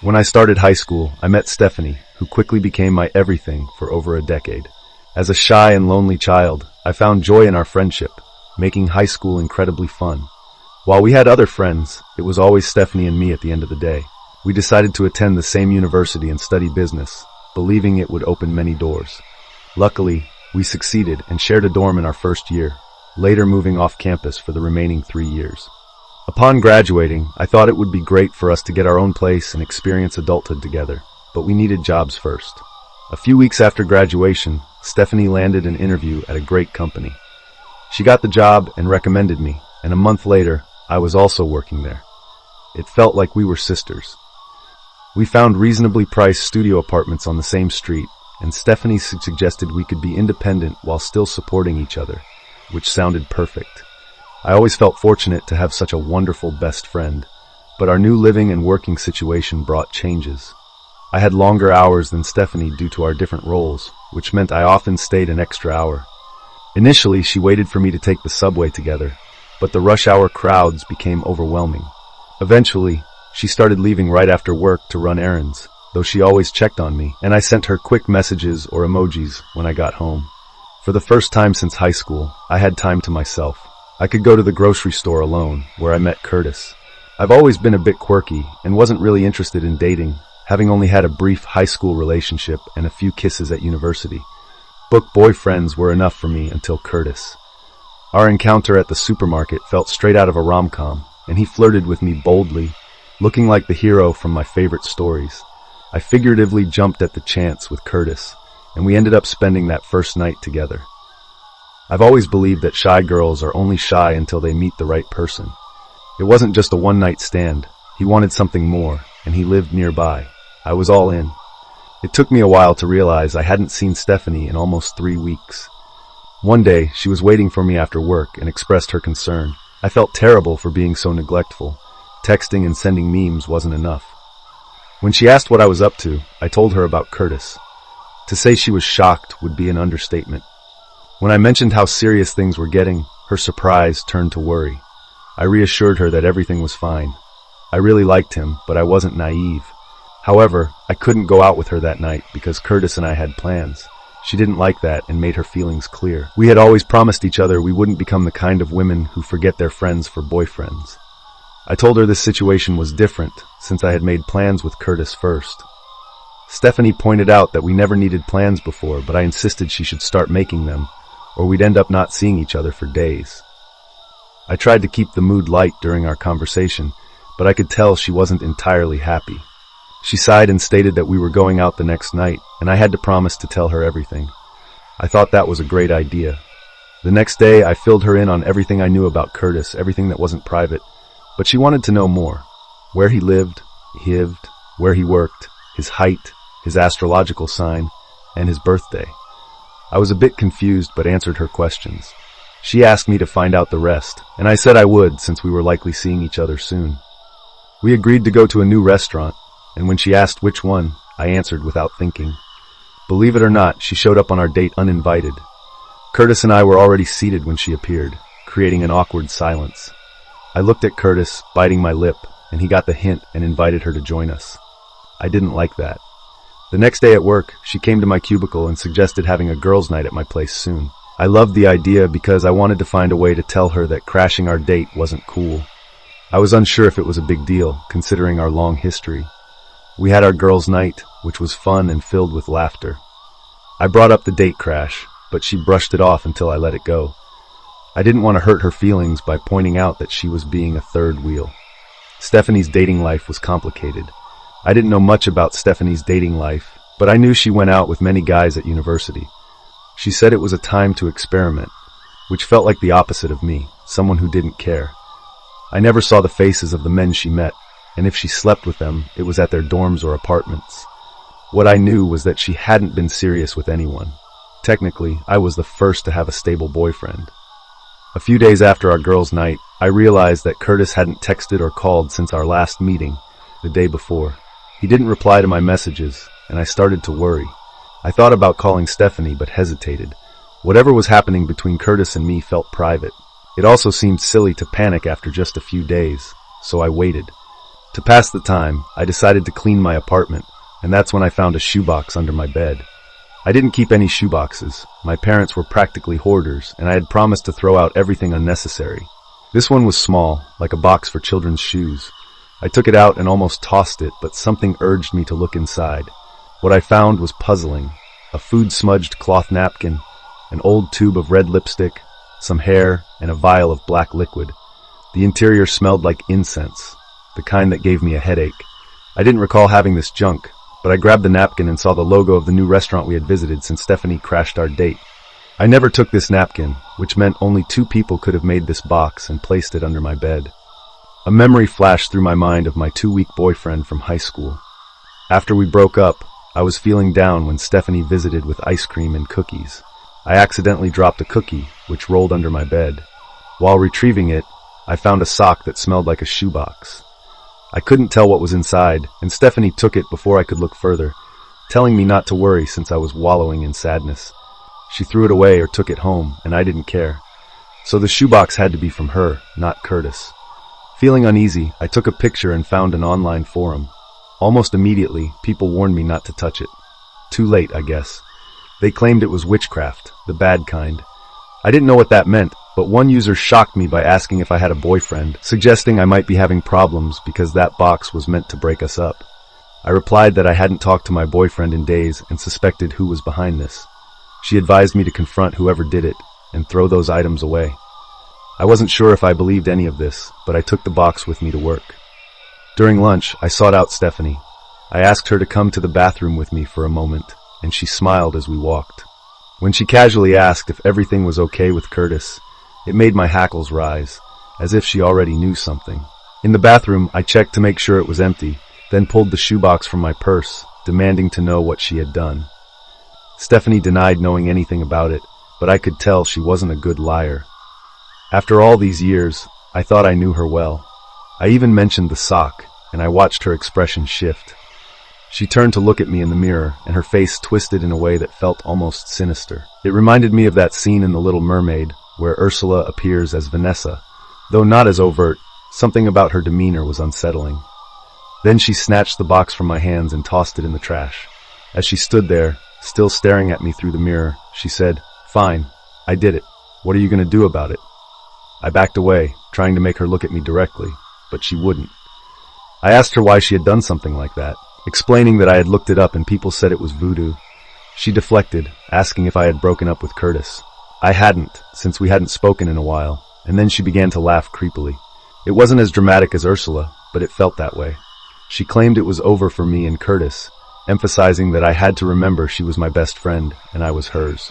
When I started high school, I met Stephanie, who quickly became my everything for over a decade. As a shy and lonely child, I found joy in our friendship, making high school incredibly fun. While we had other friends, it was always Stephanie and me at the end of the day. We decided to attend the same university and study business, believing it would open many doors. Luckily, we succeeded and shared a dorm in our first year, later moving off campus for the remaining 3 years. Upon graduating, I thought it would be great for us to get our own place and experience adulthood together, but we needed jobs first. A few weeks after graduation, Stephanie landed an interview at a great company. She got the job and recommended me, and a month later, I was also working there. It felt like we were sisters. We found reasonably priced studio apartments on the same street, and Stephanie suggested we could be independent while still supporting each other, which sounded perfect. I always felt fortunate to have such a wonderful best friend, but our new living and working situation brought changes. I had longer hours than Stephanie due to our different roles, which meant I often stayed an extra hour. Initially, she waited for me to take the subway together, but the rush hour crowds became overwhelming. Eventually, she started leaving right after work to run errands, though she always checked on me, and I sent her quick messages or emojis when I got home. For the first time since high school, I had time to myself. I could go to the grocery store alone, where I met Curtis. I've always been a bit quirky and wasn't really interested in dating, having only had a brief high school relationship and a few kisses at university. Book boyfriends were enough for me until Curtis. Our encounter at the supermarket felt straight out of a rom-com, and he flirted with me boldly, looking like the hero from my favorite stories. I figuratively jumped at the chance with Curtis, and we ended up spending that first night together. I've always believed that shy girls are only shy until they meet the right person. It wasn't just a one-night stand. He wanted something more, and he lived nearby. I was all in. It took me a while to realize I hadn't seen Stephanie in almost 3 weeks. One day, she was waiting for me after work and expressed her concern. I felt terrible for being so neglectful. Texting and sending memes wasn't enough. When she asked what I was up to, I told her about Curtis. To say she was shocked would be an understatement. When I mentioned how serious things were getting, her surprise turned to worry. I reassured her that everything was fine. I really liked him, but I wasn't naive. However, I couldn't go out with her that night because Curtis and I had plans. She didn't like that and made her feelings clear. We had always promised each other we wouldn't become the kind of women who forget their friends for boyfriends. I told her this situation was different since I had made plans with Curtis first. Stephanie pointed out that we never needed plans before, but I insisted she should start making them, or we'd end up not seeing each other for days. I tried to keep the mood light during our conversation, but I could tell she wasn't entirely happy. She sighed and stated that we were going out the next night, and I had to promise to tell her everything. I thought that was a great idea. The next day, I filled her in on everything I knew about Curtis, everything that wasn't private, but she wanted to know more. Where he lived, where he worked, his height, his astrological sign, and his birthday. I was a bit confused but answered her questions. She asked me to find out the rest, and I said I would since we were likely seeing each other soon. We agreed to go to a new restaurant, and when she asked which one, I answered without thinking. Believe it or not, she showed up on our date uninvited. Curtis and I were already seated when she appeared, creating an awkward silence. I looked at Curtis, biting my lip, and he got the hint and invited her to join us. I didn't like that. The next day at work, she came to my cubicle and suggested having a girls' night at my place soon. I loved the idea because I wanted to find a way to tell her that crashing our date wasn't cool. I was unsure if it was a big deal, considering our long history. We had our girls' night, which was fun and filled with laughter. I brought up the date crash, but she brushed it off until I let it go. I didn't want to hurt her feelings by pointing out that she was being a third wheel. Stephanie's dating life was complicated. I didn't know much about Stephanie's dating life, but I knew she went out with many guys at university. She said it was a time to experiment, which felt like the opposite of me, someone who didn't care. I never saw the faces of the men she met, and if she slept with them, it was at their dorms or apartments. What I knew was that she hadn't been serious with anyone. Technically, I was the first to have a stable boyfriend. A few days after our girls' night, I realized that Curtis hadn't texted or called since our last meeting, the day before. He didn't reply to my messages, and I started to worry. I thought about calling Stephanie, but hesitated. Whatever was happening between Curtis and me felt private. It also seemed silly to panic after just a few days, so I waited. To pass the time, I decided to clean my apartment, and that's when I found a shoebox under my bed. I didn't keep any shoeboxes. My parents were practically hoarders, and I had promised to throw out everything unnecessary. This one was small, like a box for children's shoes. I took it out and almost tossed it, but something urged me to look inside. What I found was puzzling. A food-smudged cloth napkin, an old tube of red lipstick, some hair, and a vial of black liquid. The interior smelled like incense, the kind that gave me a headache. I didn't recall having this junk, but I grabbed the napkin and saw the logo of the new restaurant we had visited since Stephanie crashed our date. I never took this napkin, which meant only 2 people could have made this box and placed it under my bed. A memory flashed through my mind of my 2-week boyfriend from high school. After we broke up, I was feeling down when Stephanie visited with ice cream and cookies. I accidentally dropped a cookie, which rolled under my bed. While retrieving it, I found a sock that smelled like a shoebox. I couldn't tell what was inside, and Stephanie took it before I could look further, telling me not to worry since I was wallowing in sadness. She threw it away or took it home, and I didn't care. So the shoebox had to be from her, not Curtis. Feeling uneasy, I took a picture and found an online forum. Almost immediately, people warned me not to touch it. Too late, I guess. They claimed it was witchcraft, the bad kind. I didn't know what that meant, but one user shocked me by asking if I had a boyfriend, suggesting I might be having problems because that box was meant to break us up. I replied that I hadn't talked to my boyfriend in days and suspected who was behind this. She advised me to confront whoever did it and throw those items away. I wasn't sure if I believed any of this, but I took the box with me to work. During lunch, I sought out Stephanie. I asked her to come to the bathroom with me for a moment, and she smiled as we walked. When she casually asked if everything was okay with Curtis, it made my hackles rise, as if she already knew something. In the bathroom, I checked to make sure it was empty, then pulled the shoebox from my purse, demanding to know what she had done. Stephanie denied knowing anything about it, but I could tell she wasn't a good liar. After all these years, I thought I knew her well. I even mentioned the sock, and I watched her expression shift. She turned to look at me in the mirror, and her face twisted in a way that felt almost sinister. It reminded me of that scene in The Little Mermaid, where Ursula appears as Vanessa. Though not as overt, something about her demeanor was unsettling. Then she snatched the box from my hands and tossed it in the trash. As she stood there, still staring at me through the mirror, she said, "Fine, I did it. What are you going to do about it?" I backed away, trying to make her look at me directly, but she wouldn't. I asked her why she had done something like that, explaining that I had looked it up and people said it was voodoo. She deflected, asking if I had broken up with Curtis. I hadn't, since we hadn't spoken in a while, and then she began to laugh creepily. It wasn't as dramatic as Ursula, but it felt that way. She claimed it was over for me and Curtis, emphasizing that I had to remember she was my best friend and I was hers.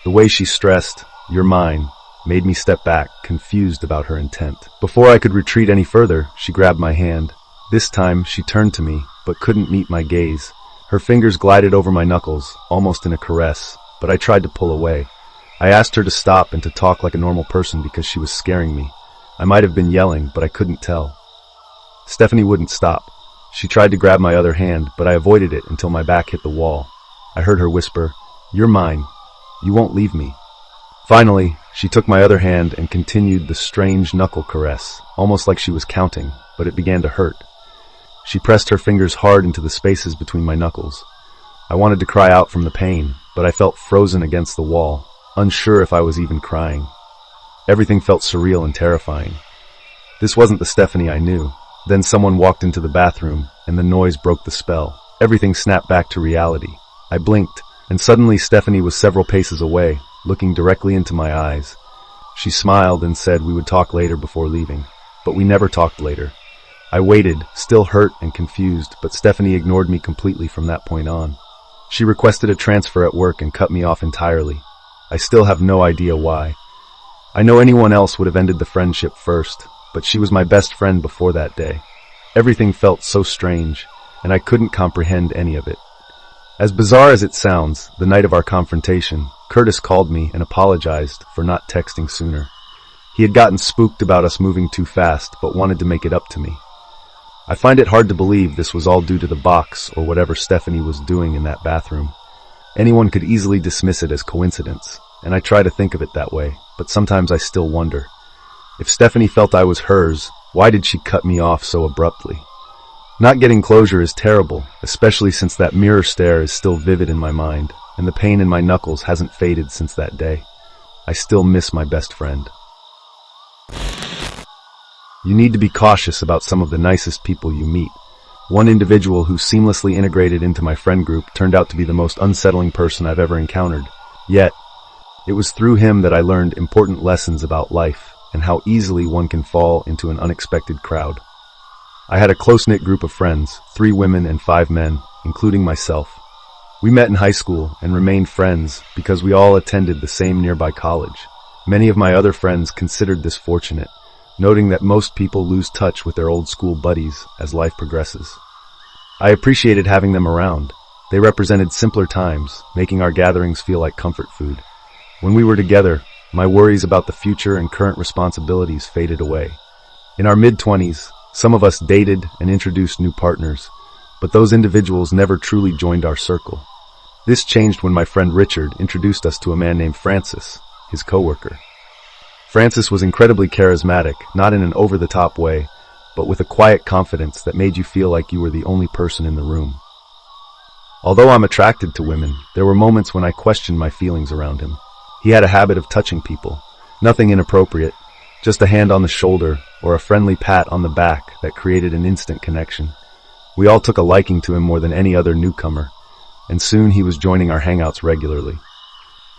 The way she stressed, "You're mine," made me step back, confused about her intent. Before I could retreat any further, she grabbed my hand. This time, she turned to me, but couldn't meet my gaze. Her fingers glided over my knuckles, almost in a caress, but I tried to pull away. I asked her to stop and to talk like a normal person because she was scaring me. I might have been yelling, but I couldn't tell. Stephanie wouldn't stop. She tried to grab my other hand, but I avoided it until my back hit the wall. I heard her whisper, "You're mine. You won't leave me." Finally, she took my other hand and continued the strange knuckle caress, almost like she was counting, but it began to hurt. She pressed her fingers hard into the spaces between my knuckles. I wanted to cry out from the pain, but I felt frozen against the wall, unsure if I was even crying. Everything felt surreal and terrifying. This wasn't the Stephanie I knew. Then someone walked into the bathroom, and the noise broke the spell. Everything snapped back to reality. I blinked, and suddenly Stephanie was several paces away, looking directly into my eyes. She smiled and said we would talk later before leaving, but we never talked later. I waited, still hurt and confused, but Stephanie ignored me completely from that point on. She requested a transfer at work and cut me off entirely. I still have no idea why. I know anyone else would have ended the friendship first, but she was my best friend before that day. Everything felt so strange, and I couldn't comprehend any of it. As bizarre as it sounds, the night of our confrontation, Curtis called me and apologized for not texting sooner. He had gotten spooked about us moving too fast, but wanted to make it up to me. I find it hard to believe this was all due to the box or whatever Stephanie was doing in that bathroom. Anyone could easily dismiss it as coincidence, and I try to think of it that way, but sometimes I still wonder. If Stephanie felt I was hers, why did she cut me off so abruptly? Not getting closure is terrible, especially since that mirror stare is still vivid in my mind, and the pain in my knuckles hasn't faded since that day. I still miss my best friend. You need to be cautious about some of the nicest people you meet. One individual who seamlessly integrated into my friend group turned out to be the most unsettling person I've ever encountered. Yet, it was through him that I learned important lessons about life and how easily one can fall into an unexpected crowd. I had a close-knit group of friends, 3 women and 5 men, including myself. We met in high school and remained friends because we all attended the same nearby college. Many of my other friends considered this fortunate, noting that most people lose touch with their old school buddies as life progresses. I appreciated having them around. They represented simpler times, making our gatherings feel like comfort food. When we were together, my worries about the future and current responsibilities faded away. In our mid-20s, some of us dated and introduced new partners, but those individuals never truly joined our circle. This changed when my friend Richard introduced us to a man named Francis, his coworker. Francis was incredibly charismatic, not in an over-the-top way, but with a quiet confidence that made you feel like you were the only person in the room. Although I'm attracted to women, there were moments when I questioned my feelings around him. He had a habit of touching people, nothing inappropriate, just a hand on the shoulder or a friendly pat on the back that created an instant connection. We all took a liking to him more than any other newcomer, and soon he was joining our hangouts regularly.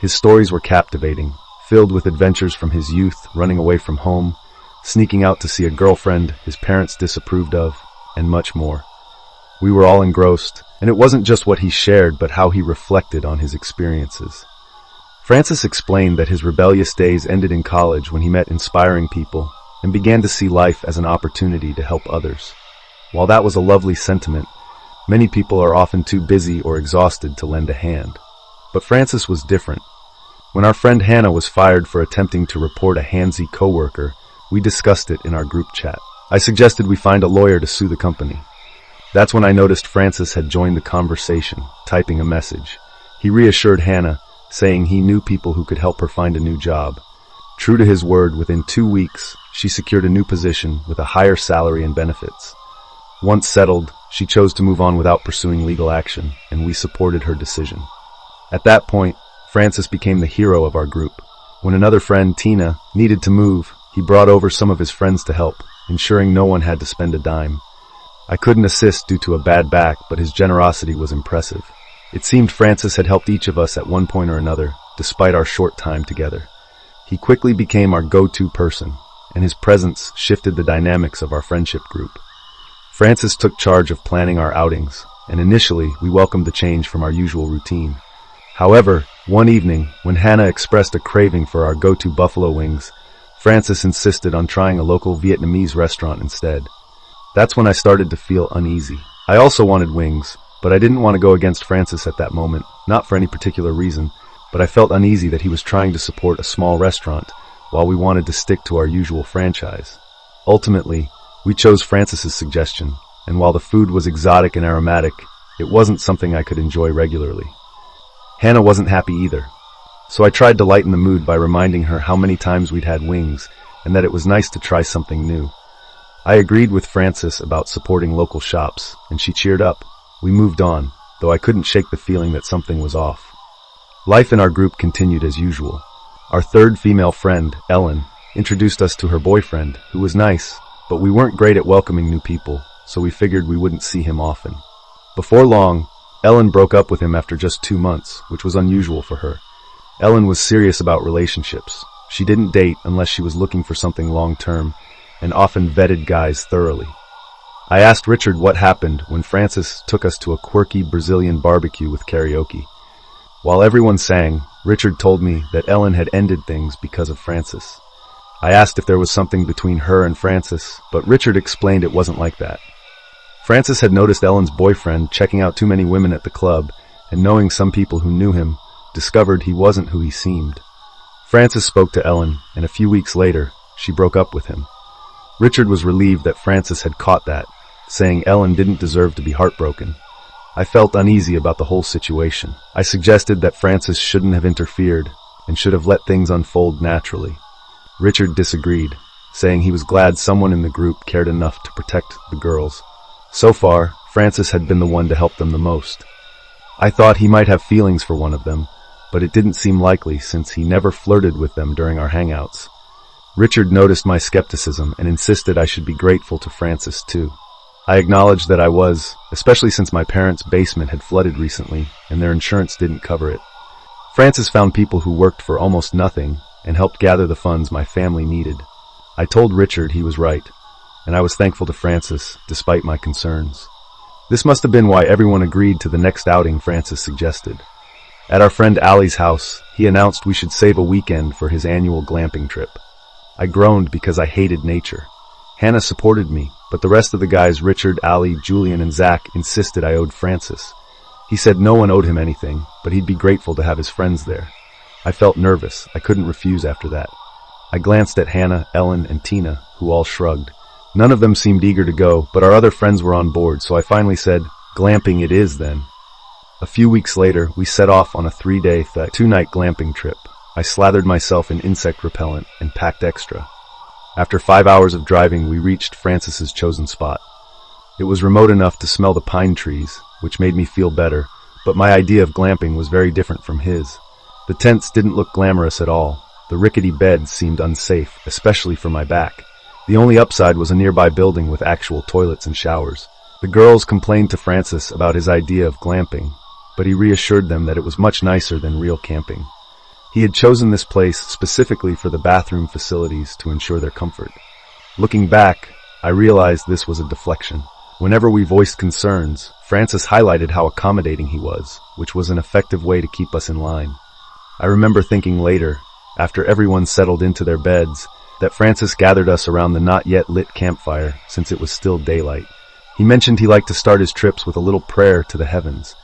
His stories were captivating, filled with adventures from his youth, running away from home, sneaking out to see a girlfriend his parents disapproved of, and much more. We were all engrossed, and it wasn't just what he shared, but how he reflected on his experiences. Francis explained that his rebellious days ended in college when he met inspiring people and began to see life as an opportunity to help others. While that was a lovely sentiment, many people are often too busy or exhausted to lend a hand. But Francis was different. When our friend Hannah was fired for attempting to report a handsy coworker, we discussed it in our group chat. I suggested we find a lawyer to sue the company. That's when I noticed Francis had joined the conversation, typing a message. He reassured Hannah, saying he knew people who could help her find a new job. True to his word, within 2 weeks, she secured a new position with a higher salary and benefits. Once settled, she chose to move on without pursuing legal action, and we supported her decision. At that point, Francis became the hero of our group. When another friend, Tina, needed to move, he brought over some of his friends to help, ensuring no one had to spend a dime. I couldn't assist due to a bad back, but his generosity was impressive. It seemed Francis had helped each of us at one point or another, despite our short time together. He quickly became our go-to person, and his presence shifted the dynamics of our friendship group. Francis took charge of planning our outings, and initially we welcomed the change from our usual routine. However, one evening, when Hannah expressed a craving for our go-to buffalo wings, Francis insisted on trying a local Vietnamese restaurant instead. That's when I started to feel uneasy. I also wanted wings, but I didn't want to go against Francis at that moment, not for any particular reason, but I felt uneasy that he was trying to support a small restaurant while we wanted to stick to our usual franchise. Ultimately, we chose Francis's suggestion, and while the food was exotic and aromatic, it wasn't something I could enjoy regularly. Hannah wasn't happy either, so I tried to lighten the mood by reminding her how many times we'd had wings and that it was nice to try something new. I agreed with Francis about supporting local shops, and she cheered up. We moved on, though I couldn't shake the feeling that something was off. Life in our group continued as usual. Our third female friend, Ellen, introduced us to her boyfriend, who was nice, but we weren't great at welcoming new people, so we figured we wouldn't see him often. Before long, Ellen broke up with him after just 2 months, which was unusual for her. Ellen was serious about relationships. She didn't date unless she was looking for something long-term, and often vetted guys thoroughly. I asked Richard what happened when Francis took us to a quirky Brazilian barbecue with karaoke. While everyone sang, Richard told me that Ellen had ended things because of Francis. I asked if there was something between her and Francis, but Richard explained it wasn't like that. Francis had noticed Ellen's boyfriend checking out too many women at the club, and knowing some people who knew him, discovered he wasn't who he seemed. Francis spoke to Ellen, and a few weeks later, she broke up with him. Richard was relieved that Francis had caught that, saying Ellen didn't deserve to be heartbroken. I felt uneasy about the whole situation. I suggested that Francis shouldn't have interfered, and should have let things unfold naturally. Richard disagreed, saying he was glad someone in the group cared enough to protect the girls. So far, Francis had been the one to help them the most. I thought he might have feelings for one of them, but it didn't seem likely since he never flirted with them during our hangouts. Richard noticed my skepticism and insisted I should be grateful to Francis too. I acknowledged that I was, especially since my parents' basement had flooded recently and their insurance didn't cover it. Francis found people who worked for almost nothing and helped gather the funds my family needed. I told Richard he was right, and I was thankful to Francis, despite my concerns. This must have been why everyone agreed to the next outing Francis suggested. At our friend Ali's house, he announced we should save a weekend for his annual glamping trip. I groaned because I hated nature. Hannah supported me, but the rest of the guys, Richard, Ali, Julian, and Zach, insisted I owed Francis. He said no one owed him anything, but he'd be grateful to have his friends there. I felt nervous. I couldn't refuse after that. I glanced at Hannah, Ellen, and Tina, who all shrugged. None of them seemed eager to go, but our other friends were on board, so I finally said, "Glamping it is, then." A few weeks later, we set off on a 3-day, 2-night glamping trip. I slathered myself in insect repellent and packed extra. After 5 hours of driving, we reached Francis's chosen spot. It was remote enough to smell the pine trees, which made me feel better, but my idea of glamping was very different from his. The tents didn't look glamorous at all. The rickety beds seemed unsafe, especially for my back. The only upside was a nearby building with actual toilets and showers. The girls complained to Francis about his idea of glamping, but he reassured them that it was much nicer than real camping. He had chosen this place specifically for the bathroom facilities to ensure their comfort. Looking back, I realized this was a deflection. Whenever we voiced concerns, Francis highlighted how accommodating he was, which was an effective way to keep us in line. I remember thinking later, after everyone settled into their beds, that Francis gathered us around the not yet lit campfire since it was still daylight. He mentioned he liked to start his trips with a little prayer to the heavens.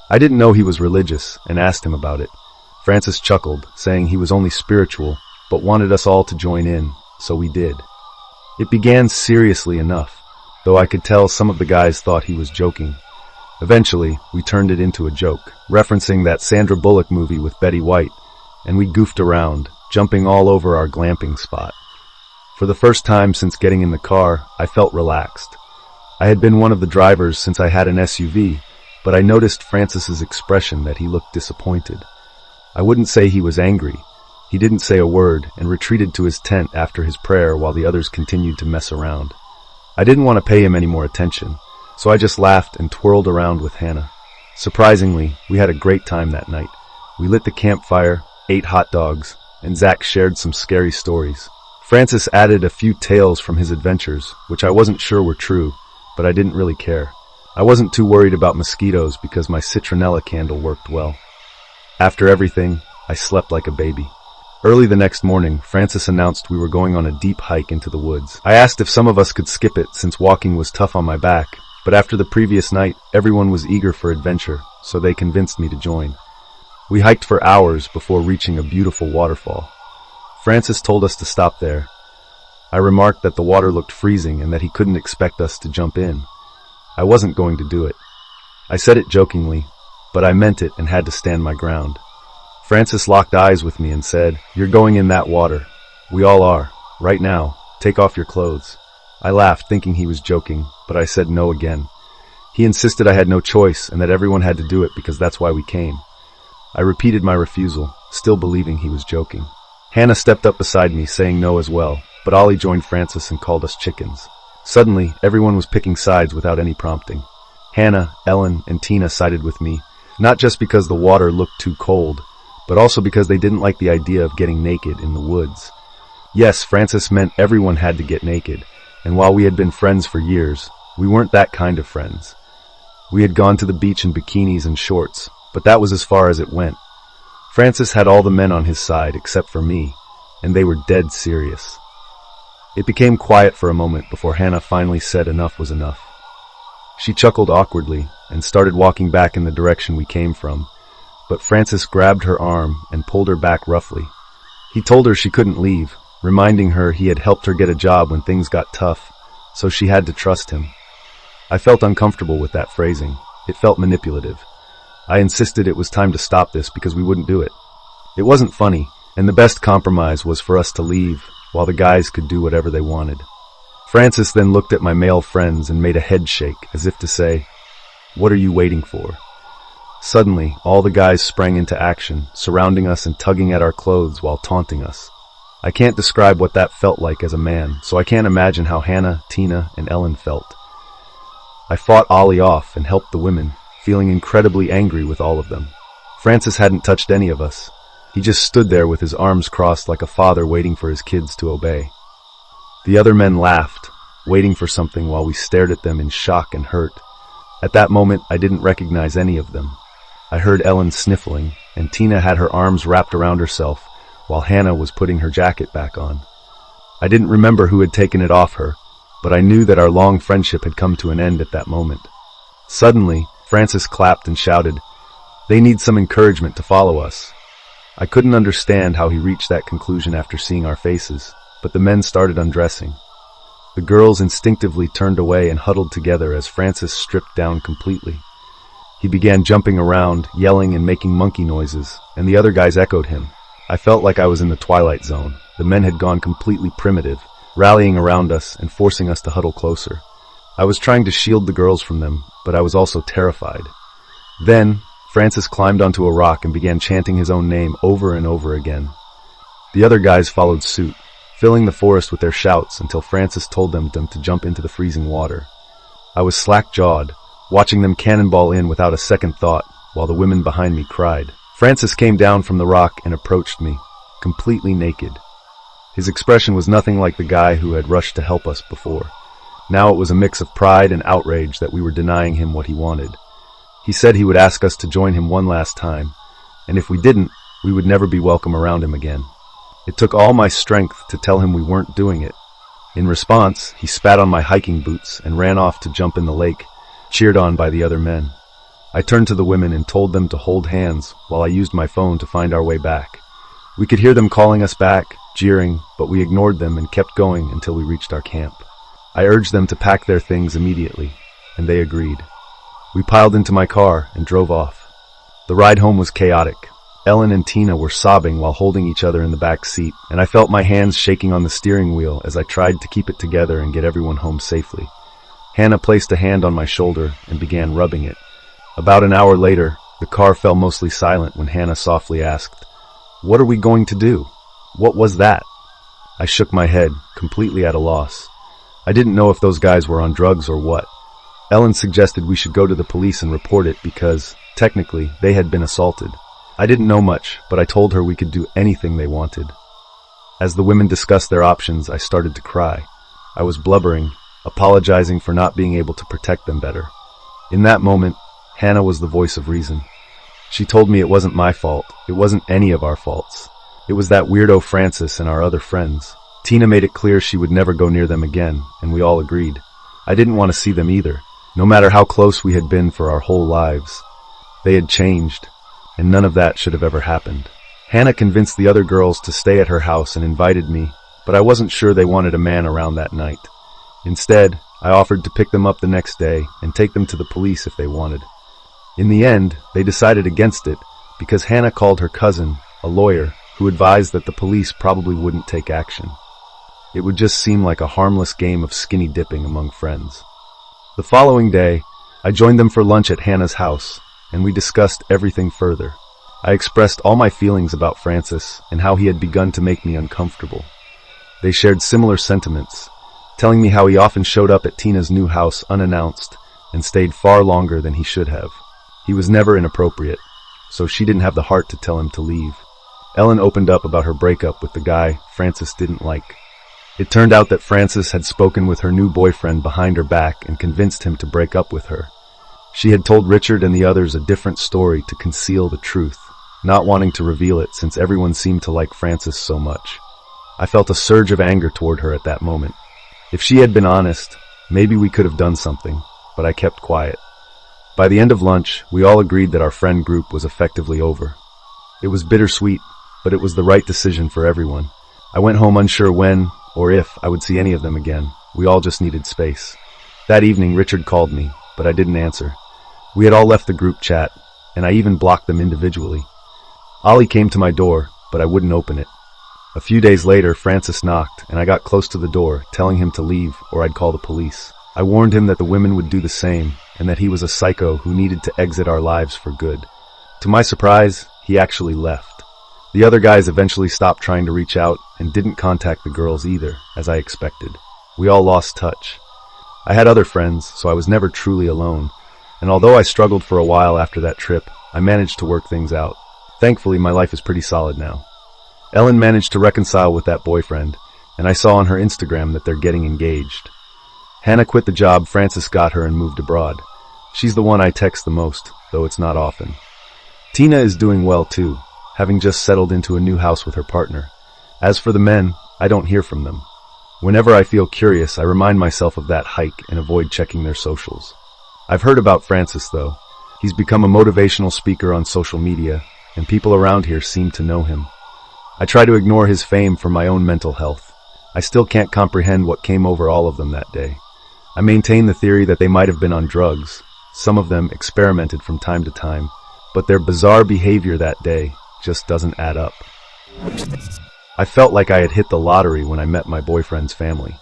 I didn't know he was religious and asked him about it. Francis chuckled, saying he was only spiritual, but wanted us all to join in, so we did. It began seriously enough, though I could tell some of the guys thought he was joking. Eventually, we turned it into a joke, referencing that Sandra Bullock movie with Betty White, and we goofed around, jumping all over our glamping spot. For the first time since getting in the car, I felt relaxed. I had been one of the drivers since I had an SUV, but I noticed Francis's expression that he looked disappointed. I wouldn't say he was angry. He didn't say a word and retreated to his tent after his prayer while the others continued to mess around. I didn't want to pay him any more attention, so I just laughed and twirled around with Hannah. Surprisingly, we had a great time that night. We lit the campfire, ate hot dogs, and Zach shared some scary stories. Francis added a few tales from his adventures, which I wasn't sure were true, but I didn't really care. I wasn't too worried about mosquitoes because my citronella candle worked well. After everything, I slept like a baby. Early the next morning, Francis announced we were going on a deep hike into the woods. I asked if some of us could skip it since walking was tough on my back, but after the previous night, everyone was eager for adventure, so they convinced me to join. We hiked for hours before reaching a beautiful waterfall. Francis told us to stop there. I remarked that the water looked freezing and that he couldn't expect us to jump in. I wasn't going to do it. I said it jokingly, but I meant it and had to stand my ground. Francis locked eyes with me and said, "You're going in that water. We all are. Right now. Take off your clothes." I laughed, thinking he was joking, but I said no again. He insisted I had no choice and that everyone had to do it because that's why we came. I repeated my refusal, still believing he was joking. Hannah stepped up beside me, saying no as well, but Ollie joined Francis and called us chickens. Suddenly, everyone was picking sides without any prompting. Hannah, Ellen, and Tina sided with me, not just because the water looked too cold, but also because they didn't like the idea of getting naked in the woods. Yes, Francis meant everyone had to get naked, and while we had been friends for years, we weren't that kind of friends. We had gone to the beach in bikinis and shorts, but that was as far as it went. Francis had all the men on his side except for me, and they were dead serious. It became quiet for a moment before Hannah finally said enough was enough. She chuckled awkwardly and started walking back in the direction we came from, but Francis grabbed her arm and pulled her back roughly. He told her she couldn't leave, reminding her he had helped her get a job when things got tough, so she had to trust him. I felt uncomfortable with that phrasing. It felt manipulative. I insisted it was time to stop this because we wouldn't do it. It wasn't funny, and the best compromise was for us to leave while the guys could do whatever they wanted. Francis then looked at my male friends and made a head shake, as if to say, "What are you waiting for?" Suddenly, all the guys sprang into action, surrounding us and tugging at our clothes while taunting us. I can't describe what that felt like as a man, so I can't imagine how Hannah, Tina, and Ellen felt. I fought Ollie off and helped the women, feeling incredibly angry with all of them. Francis hadn't touched any of us. He just stood there with his arms crossed like a father waiting for his kids to obey. The other men laughed, waiting for something while we stared at them in shock and hurt. At that moment, I didn't recognize any of them. I heard Ellen sniffling, and Tina had her arms wrapped around herself, while Hannah was putting her jacket back on. I didn't remember who had taken it off her, but I knew that our long friendship had come to an end at that moment. Suddenly, Francis clapped and shouted, "They need some encouragement to follow us." I couldn't understand how he reached that conclusion after seeing our faces, but the men started undressing. The girls instinctively turned away and huddled together as Francis stripped down completely. He began jumping around, yelling and making monkey noises, and the other guys echoed him. I felt like I was in the Twilight Zone. The men had gone completely primitive, rallying around us and forcing us to huddle closer. I was trying to shield the girls from them, but I was also terrified. Then, Francis climbed onto a rock and began chanting his own name over and over again. The other guys followed suit, filling the forest with their shouts until Francis told them to jump into the freezing water. I was slack-jawed, watching them cannonball in without a second thought, while the women behind me cried. Francis came down from the rock and approached me, completely naked. His expression was nothing like the guy who had rushed to help us before. Now it was a mix of pride and outrage that we were denying him what he wanted. He said he would ask us to join him one last time, and if we didn't, we would never be welcome around him again. It took all my strength to tell him we weren't doing it. In response, he spat on my hiking boots and ran off to jump in the lake, cheered on by the other men. I turned to the women and told them to hold hands while I used my phone to find our way back. We could hear them calling us back, jeering, but we ignored them and kept going until we reached our camp. I urged them to pack their things immediately, and they agreed. We piled into my car and drove off. The ride home was chaotic. Ellen and Tina were sobbing while holding each other in the back seat, and I felt my hands shaking on the steering wheel as I tried to keep it together and get everyone home safely. Hannah placed a hand on my shoulder and began rubbing it. About an hour later, the car fell mostly silent when Hannah softly asked, "What are we going to do? What was that?" I shook my head, completely at a loss. I didn't know if those guys were on drugs or what. Ellen suggested we should go to the police and report it because, technically, they had been assaulted. I didn't know much, but I told her we could do anything they wanted. As the women discussed their options, I started to cry. I was blubbering, apologizing for not being able to protect them better. In that moment, Hannah was the voice of reason. She told me it wasn't my fault. It wasn't any of our faults. It was that weirdo Francis and our other friends. Tina made it clear she would never go near them again, and we all agreed. I didn't want to see them either, no matter how close we had been for our whole lives. They had changed, and none of that should have ever happened. Hannah convinced the other girls to stay at her house and invited me, but I wasn't sure they wanted a man around that night. Instead, I offered to pick them up the next day and take them to the police if they wanted. In the end, they decided against it because Hannah called her cousin, a lawyer, who advised that the police probably wouldn't take action. It would just seem like a harmless game of skinny dipping among friends. The following day, I joined them for lunch at Hannah's house, and we discussed everything further. I expressed all my feelings about Francis and how he had begun to make me uncomfortable. They shared similar sentiments, telling me how he often showed up at Tina's new house unannounced and stayed far longer than he should have. He was never inappropriate, so she didn't have the heart to tell him to leave. Ellen opened up about her breakup with the guy Francis didn't like. It turned out that Francis had spoken with her new boyfriend behind her back and convinced him to break up with her. She had told Richard and the others a different story to conceal the truth, not wanting to reveal it since everyone seemed to like Francis so much. I felt a surge of anger toward her at that moment. If she had been honest, maybe we could have done something, but I kept quiet. By the end of lunch, we all agreed that our friend group was effectively over. It was bittersweet, but it was the right decision for everyone. I went home unsure when, or if, I would see any of them again. We all just needed space. That evening, Richard called me, but I didn't answer. We had all left the group chat, and I even blocked them individually. Ollie came to my door, but I wouldn't open it. A few days later, Francis knocked, and I got close to the door, telling him to leave or I'd call the police. I warned him that the women would do the same, and that he was a psycho who needed to exit our lives for good. To my surprise, he actually left. The other guys eventually stopped trying to reach out and didn't contact the girls either, as I expected. We all lost touch. I had other friends, so I was never truly alone, and although I struggled for a while after that trip, I managed to work things out. Thankfully, my life is pretty solid now. Ellen managed to reconcile with that boyfriend, and I saw on her Instagram that they're getting engaged. Hannah quit the job Francis got her and moved abroad. She's the one I text the most, though it's not often. Tina is doing well too, having just settled into a new house with her partner. As for the men, I don't hear from them. Whenever I feel curious, I remind myself of that hike and avoid checking their socials. I've heard about Francis though. He's become a motivational speaker on social media, and people around here seem to know him. I try to ignore his fame for my own mental health. I still can't comprehend what came over all of them that day. I maintain the theory that they might have been on drugs. Some of them experimented from time to time, but their bizarre behavior that day just doesn't add up. I felt like I had hit the lottery when I met my boyfriend's family.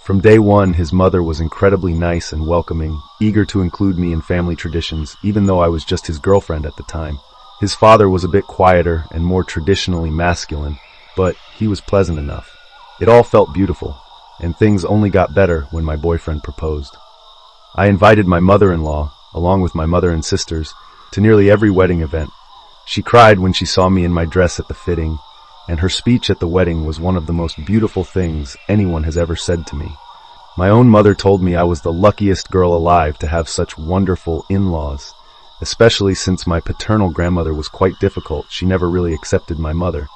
From day one, his mother was incredibly nice and welcoming, eager to include me in family traditions, even though I was just his girlfriend at the time. His father was a bit quieter and more traditionally masculine, but he was pleasant enough. It all felt beautiful, and things only got better when my boyfriend proposed. I invited my mother-in-law, along with my mother and sisters, to nearly every wedding event. She cried when she saw me in my dress at the fitting, and her speech at the wedding was one of the most beautiful things anyone has ever said to me. My own mother told me I was the luckiest girl alive to have such wonderful in-laws, especially since my paternal grandmother was quite difficult. She never really accepted my mother.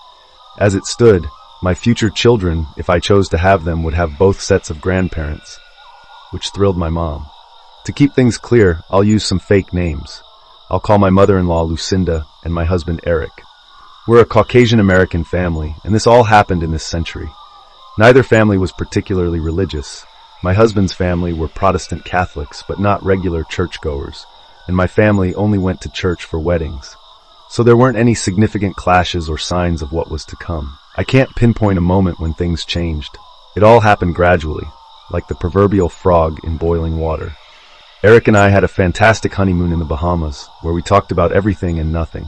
As it stood, my future children, if I chose to have them, would have both sets of grandparents, which thrilled my mom. To keep things clear, I'll use some fake names. I'll call my mother-in-law Lucinda and my husband Eric. We're a Caucasian-American family, and this all happened in this century. Neither family was particularly religious. My husband's family were Protestant Catholics, but not regular churchgoers, and my family only went to church for weddings. So there weren't any significant clashes or signs of what was to come. I can't pinpoint a moment when things changed. It all happened gradually, like the proverbial frog in boiling water. Eric and I had a fantastic honeymoon in the Bahamas, where we talked about everything and nothing.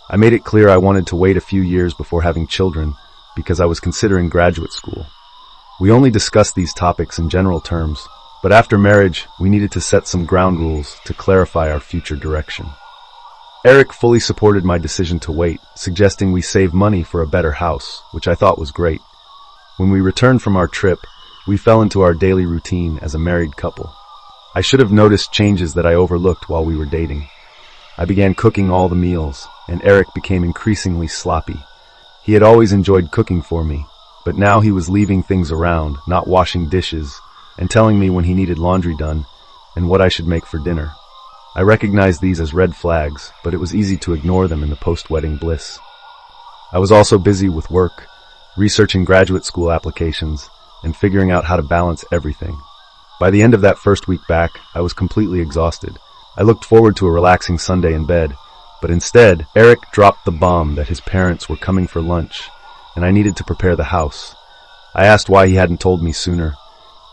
I made it clear I wanted to wait a few years before having children because I was considering graduate school. We only discussed these topics in general terms, but after marriage, we needed to set some ground rules to clarify our future direction. Eric fully supported my decision to wait, suggesting we save money for a better house, which I thought was great. When we returned from our trip, we fell into our daily routine as a married couple. I should have noticed changes that I overlooked while we were dating. I began cooking all the meals, and Eric became increasingly sloppy. He had always enjoyed cooking for me, but now he was leaving things around, not washing dishes, and telling me when he needed laundry done and what I should make for dinner. I recognized these as red flags, but it was easy to ignore them in the post-wedding bliss. I was also busy with work, researching graduate school applications, and figuring out how to balance everything. By the end of that first week back, I was completely exhausted. I looked forward to a relaxing Sunday in bed, but instead, Eric dropped the bomb that his parents were coming for lunch, and I needed to prepare the house. I asked why he hadn't told me sooner,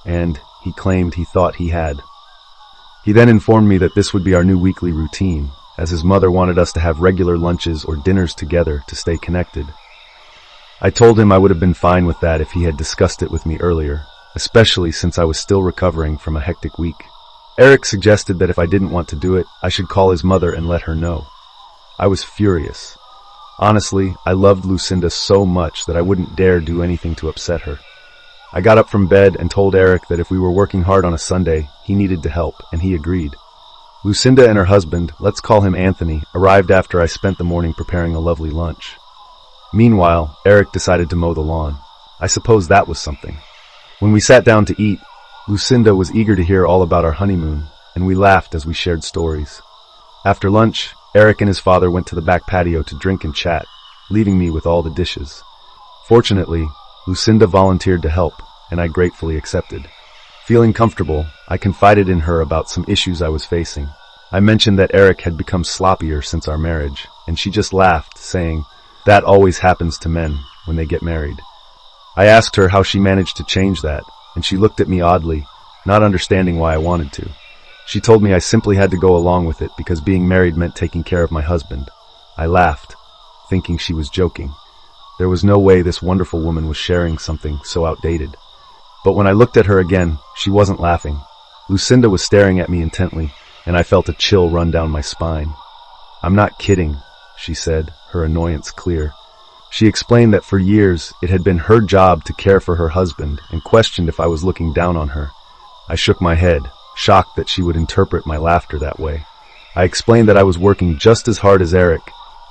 and he claimed he thought he had. He then informed me that this would be our new weekly routine, as his mother wanted us to have regular lunches or dinners together to stay connected. I told him I would have been fine with that if he had discussed it with me earlier, especially since I was still recovering from a hectic week. Eric suggested that if I didn't want to do it, I should call his mother and let her know. I was furious. Honestly, I loved Lucinda so much that I wouldn't dare do anything to upset her. I got up from bed and told Eric that if we were working hard on a Sunday, he needed to help, and he agreed. Lucinda and her husband, let's call him Anthony, arrived after I spent the morning preparing a lovely lunch. Meanwhile, Eric decided to mow the lawn. I suppose that was something. When we sat down to eat, Lucinda was eager to hear all about our honeymoon, and we laughed as we shared stories. After lunch, Eric and his father went to the back patio to drink and chat, leaving me with all the dishes. Fortunately, Lucinda volunteered to help, and I gratefully accepted. Feeling comfortable, I confided in her about some issues I was facing. I mentioned that Eric had become sloppier since our marriage, and she just laughed, saying, That always happens to men when they get married. I asked her how she managed to change that, and she looked at me oddly, not understanding why I wanted to. She told me I simply had to go along with it because being married meant taking care of my husband. I laughed, thinking she was joking. There was no way this wonderful woman was sharing something so outdated. But when I looked at her again, she wasn't laughing. Lucinda was staring at me intently, and I felt a chill run down my spine. "I'm not kidding," she said, her annoyance clear. She explained that for years it had been her job to care for her husband and questioned if I was looking down on her. I shook my head, shocked that she would interpret my laughter that way. I explained that I was working just as hard as Eric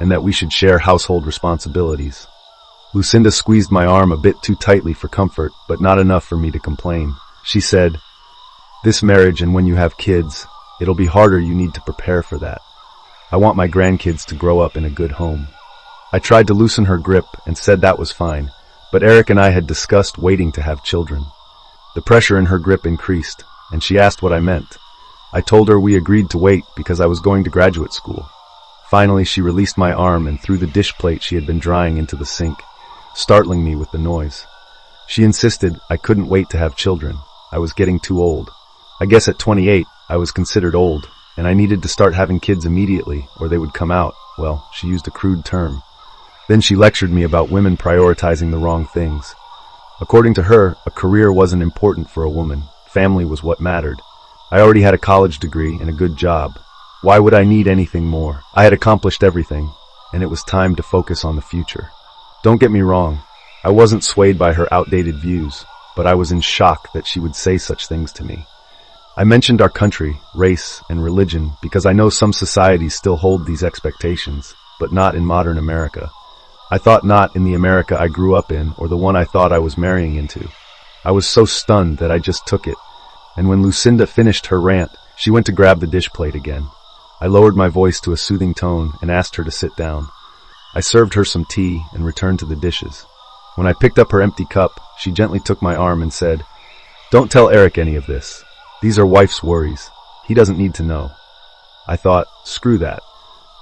and that we should share household responsibilities. Lucinda squeezed my arm a bit too tightly for comfort, but not enough for me to complain. She said, "This marriage and when you have kids, it'll be harder. You need to prepare for that. I want my grandkids to grow up in a good home." I tried to loosen her grip and said that was fine, but Eric and I had discussed waiting to have children. The pressure in her grip increased, and she asked what I meant. I told her we agreed to wait because I was going to graduate school. Finally, she released my arm and threw the dish plate she had been drying into the sink, startling me with the noise. She insisted I couldn't wait to have children. I was getting too old. I guess at 28, I was considered old, and I needed to start having kids immediately or they would come out. Well, she used a crude term. Then she lectured me about women prioritizing the wrong things. According to her, a career wasn't important for a woman. Family was what mattered. I already had a college degree and a good job. Why would I need anything more? I had accomplished everything, and it was time to focus on the future. Don't get me wrong, I wasn't swayed by her outdated views, but I was in shock that she would say such things to me. I mentioned our country, race, and religion because I know some societies still hold these expectations, but not in modern America. I thought not in the America I grew up in or the one I thought I was marrying into. I was so stunned that I just took it, and when Lucinda finished her rant, she went to grab the dish plate again. I lowered my voice to a soothing tone and asked her to sit down. I served her some tea and returned to the dishes. When I picked up her empty cup, she gently took my arm and said, "Don't tell Eric any of this. These are wife's worries. He doesn't need to know." I thought, screw that.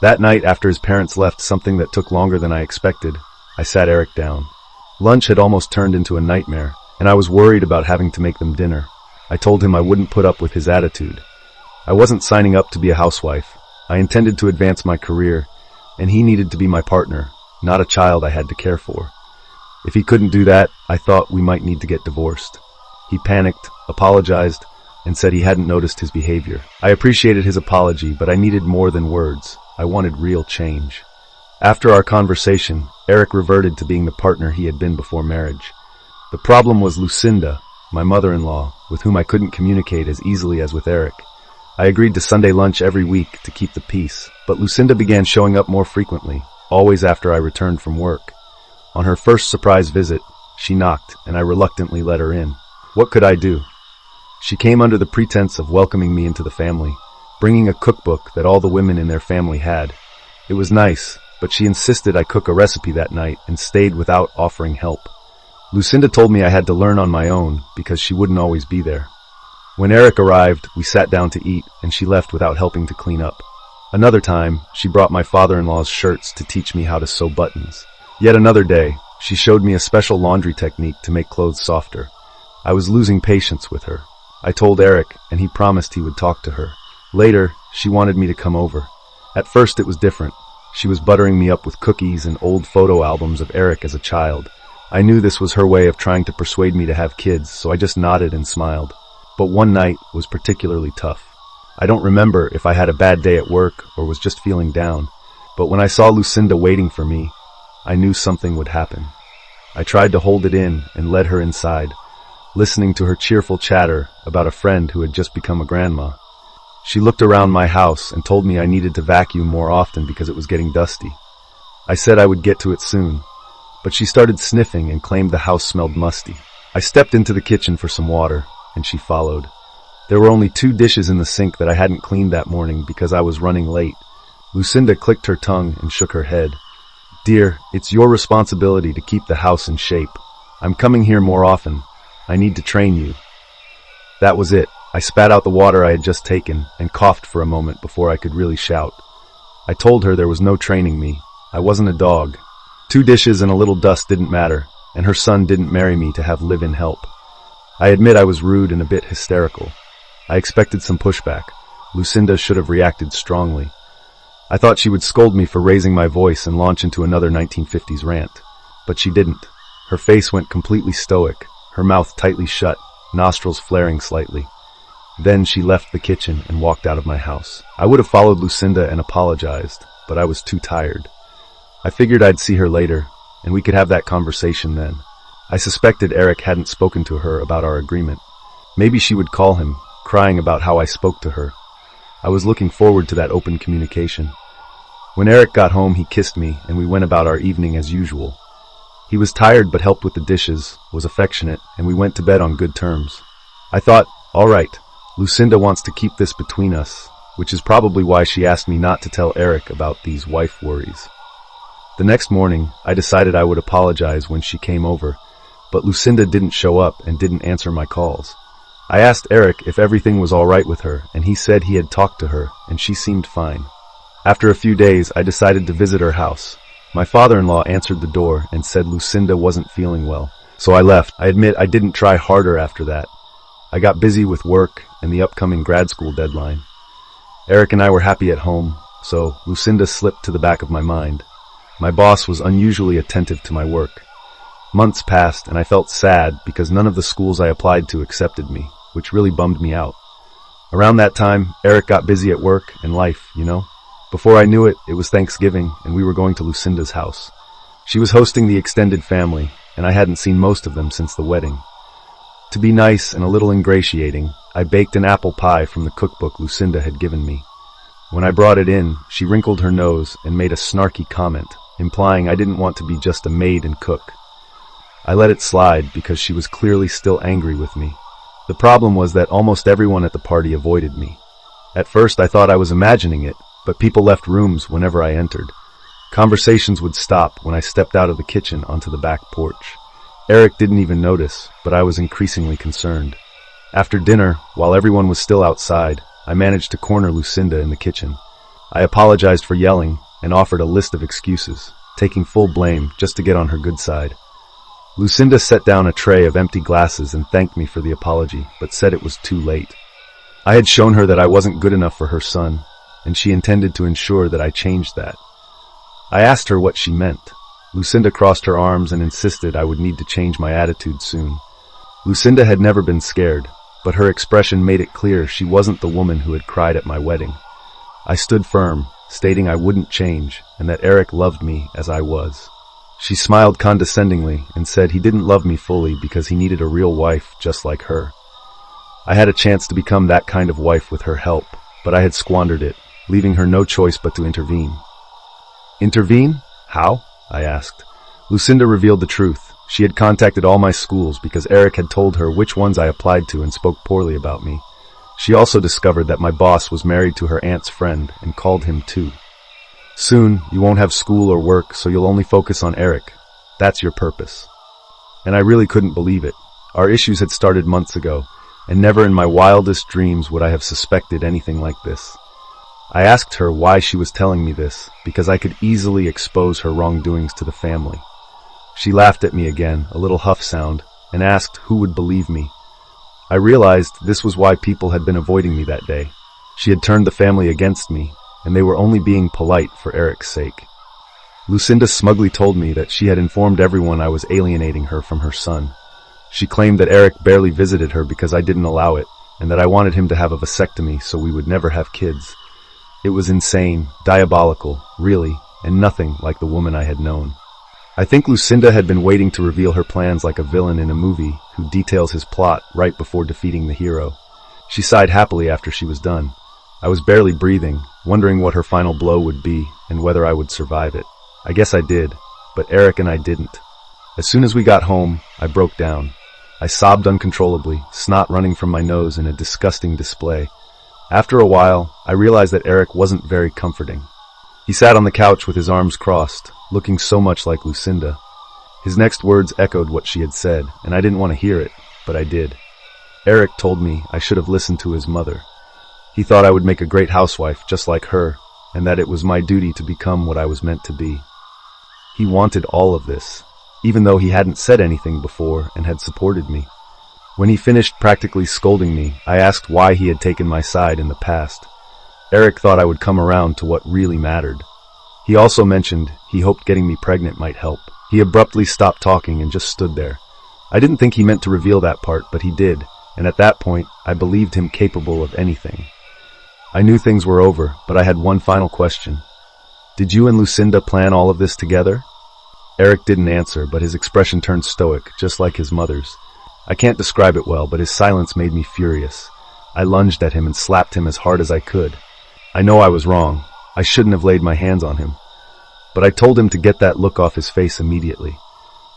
That night, after his parents left, something that took longer than I expected, I sat Eric down. Lunch had almost turned into a nightmare, and I was worried about having to make them dinner. I told him I wouldn't put up with his attitude. I wasn't signing up to be a housewife. I intended to advance my career, and he needed to be my partner, not a child I had to care for. If he couldn't do that, I thought we might need to get divorced. He panicked, apologized, and said he hadn't noticed his behavior. I appreciated his apology, but I needed more than words. I wanted real change. After our conversation, Eric reverted to being the partner he had been before marriage. The problem was Lucinda, my mother-in-law, with whom I couldn't communicate as easily as with Eric. I agreed to Sunday lunch every week to keep the peace, but Lucinda began showing up more frequently, always after I returned from work. On her first surprise visit, she knocked, and I reluctantly let her in. What could I do? She came under the pretense of welcoming me into the family, bringing a cookbook that all the women in their family had. It was nice, but she insisted I cook a recipe that night and stayed without offering help. Lucinda told me I had to learn on my own because she wouldn't always be there. When Eric arrived, we sat down to eat, and she left without helping to clean up. Another time, she brought my father-in-law's shirts to teach me how to sew buttons. Yet another day, she showed me a special laundry technique to make clothes softer. I was losing patience with her. I told Eric, and he promised he would talk to her. Later, she wanted me to come over. At first, it was different. She was buttering me up with cookies and old photo albums of Eric as a child. I knew this was her way of trying to persuade me to have kids, so I just nodded and smiled. But one night was particularly tough. I don't remember if I had a bad day at work or was just feeling down, but when I saw Lucinda waiting for me, I knew something would happen. I tried to hold it in and led her inside, listening to her cheerful chatter about a friend who had just become a grandma. She looked around my house and told me I needed to vacuum more often because it was getting dusty. I said I would get to it soon, but she started sniffing and claimed the house smelled musty. I stepped into the kitchen for some water, and she followed. There were only 2 dishes in the sink that I hadn't cleaned that morning because I was running late. Lucinda clicked her tongue and shook her head. "Dear, it's your responsibility to keep the house in shape. I'm coming here more often. I need to train you." That was it. I spat out the water I had just taken and coughed for a moment before I could really shout. I told her there was no training me. I wasn't a dog. 2 dishes and a little dust didn't matter, and her son didn't marry me to have live-in help. I admit I was rude and a bit hysterical. I expected some pushback. Lucinda should have reacted strongly. I thought she would scold me for raising my voice and launch into another 1950s rant. But she didn't. Her face went completely stoic, her mouth tightly shut, nostrils flaring slightly. Then she left the kitchen and walked out of my house. I would have followed Lucinda and apologized, but I was too tired. I figured I'd see her later, and we could have that conversation then. I suspected Eric hadn't spoken to her about our agreement. Maybe she would call him, crying about how I spoke to her. I was looking forward to that open communication. When Eric got home, he kissed me, and we went about our evening as usual. He was tired but helped with the dishes, was affectionate, and we went to bed on good terms. I thought, all right, Lucinda wants to keep this between us, which is probably why she asked me not to tell Eric about these wife worries. The next morning, I decided I would apologize when she came over, but Lucinda didn't show up and didn't answer my calls. I asked Eric if everything was all right with her, and he said he had talked to her, and she seemed fine. After a few days, I decided to visit her house. My father-in-law answered the door and said Lucinda wasn't feeling well, so I left. I admit I didn't try harder after that. I got busy with work and the upcoming grad school deadline. Eric and I were happy at home, so Lucinda slipped to the back of my mind. My boss was unusually attentive to my work. Months passed and I felt sad because none of the schools I applied to accepted me, which really bummed me out. Around that time, Eric got busy at work and life, you know? Before I knew it, it was Thanksgiving and we were going to Lucinda's house. She was hosting the extended family, and I hadn't seen most of them since the wedding. To be nice and a little ingratiating, I baked an apple pie from the cookbook Lucinda had given me. When I brought it in, she wrinkled her nose and made a snarky comment, implying I didn't want to be just a maid and cook. I let it slide because she was clearly still angry with me. The problem was that almost everyone at the party avoided me. At first I thought I was imagining it, but people left rooms whenever I entered. Conversations would stop when I stepped out of the kitchen onto the back porch. Eric didn't even notice, but I was increasingly concerned. After dinner, while everyone was still outside, I managed to corner Lucinda in the kitchen. I apologized for yelling and offered a list of excuses, taking full blame just to get on her good side. Lucinda set down a tray of empty glasses and thanked me for the apology, but said it was too late. I had shown her that I wasn't good enough for her son, and she intended to ensure that I changed that. I asked her what she meant. Lucinda crossed her arms and insisted I would need to change my attitude soon. Lucinda had never been scared, but her expression made it clear she wasn't the woman who had cried at my wedding. I stood firm, stating I wouldn't change and that Eric loved me as I was. She smiled condescendingly and said he didn't love me fully because he needed a real wife just like her. I had a chance to become that kind of wife with her help, but I had squandered it, leaving her no choice but to intervene. Intervene? How? I asked. Lucinda revealed the truth. She had contacted all my schools because Eric had told her which ones I applied to and spoke poorly about me. She also discovered that my boss was married to her aunt's friend and called him too. Soon, you won't have school or work, so you'll only focus on Eric. That's your purpose. And I really couldn't believe it. Our issues had started months ago, and never in my wildest dreams would I have suspected anything like this. I asked her why she was telling me this, because I could easily expose her wrongdoings to the family. She laughed at me again, a little huff sound, and asked who would believe me. I realized this was why people had been avoiding me that day. She had turned the family against me, and they were only being polite for Eric's sake. Lucinda smugly told me that she had informed everyone I was alienating her from her son. She claimed that Eric barely visited her because I didn't allow it, and that I wanted him to have a vasectomy so we would never have kids. It was insane, diabolical, really, and nothing like the woman I had known. I think Lucinda had been waiting to reveal her plans like a villain in a movie who details his plot right before defeating the hero. She sighed happily after she was done. I was barely breathing, wondering what her final blow would be and whether I would survive it. I guess I did, but Eric and I didn't. As soon as we got home, I broke down. I sobbed uncontrollably, snot running from my nose in a disgusting display. After a while, I realized that Eric wasn't very comforting. He sat on the couch with his arms crossed, looking so much like Lucinda. His next words echoed what she had said, and I didn't want to hear it, but I did. Eric told me I should have listened to his mother. He thought I would make a great housewife just like her, and that it was my duty to become what I was meant to be. He wanted all of this, even though he hadn't said anything before and had supported me. When he finished practically scolding me, I asked why he had taken my side in the past. Eric thought I would come around to what really mattered. He also mentioned he hoped getting me pregnant might help. He abruptly stopped talking and just stood there. I didn't think he meant to reveal that part, but he did, and at that point, I believed him capable of anything. I knew things were over, but I had one final question. Did you and Lucinda plan all of this together? Eric didn't answer, but his expression turned stoic, just like his mother's. I can't describe it well, but his silence made me furious. I lunged at him and slapped him as hard as I could. I know I was wrong. I shouldn't have laid my hands on him. But I told him to get that look off his face immediately.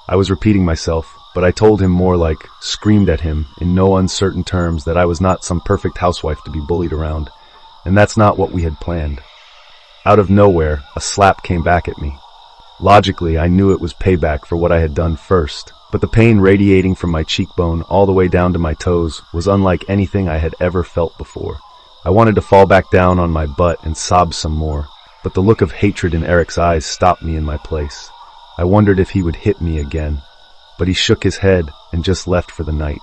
I was repeating myself, but I told him more like, screamed at him in no uncertain terms that I was not some perfect housewife to be bullied around, and that's not what we had planned. Out of nowhere, a slap came back at me. Logically, I knew it was payback for what I had done first, but the pain radiating from my cheekbone all the way down to my toes was unlike anything I had ever felt before. I wanted to fall back down on my butt and sob some more, but the look of hatred in Eric's eyes stopped me in my place. I wondered if he would hit me again, but he shook his head and just left for the night.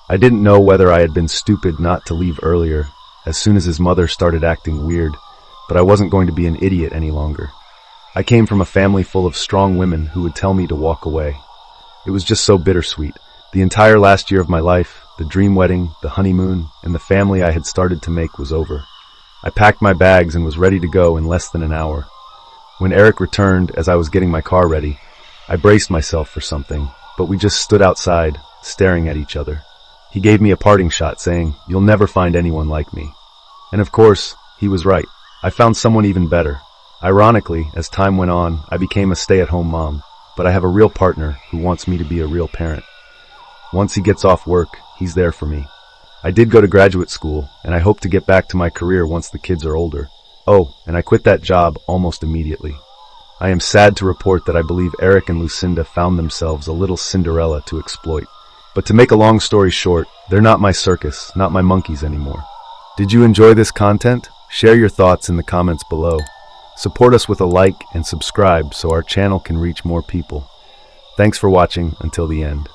I didn't know whether I had been stupid not to leave earlier, as soon as his mother started acting weird, but I wasn't going to be an idiot any longer. I came from a family full of strong women who would tell me to walk away. It was just so bittersweet. The entire last year of my life, the dream wedding, the honeymoon, and the family I had started to make was over. I packed my bags and was ready to go in less than an hour. When Eric returned as I was getting my car ready, I braced myself for something, but we just stood outside, staring at each other. He gave me a parting shot saying, "You'll never find anyone like me." And of course, he was right. I found someone even better. Ironically, as time went on, I became a stay-at-home mom. But I have a real partner who wants me to be a real parent. Once he gets off work, he's there for me. I did go to graduate school, and I hope to get back to my career once the kids are older. Oh, and I quit that job almost immediately. I am sad to report that I believe Eric and Lucinda found themselves a little Cinderella to exploit. But to make a long story short, they're not my circus, not my monkeys anymore. Did you enjoy this content? Share your thoughts in the comments below. Support us with a like and subscribe so our channel can reach more people. Thanks for watching until the end.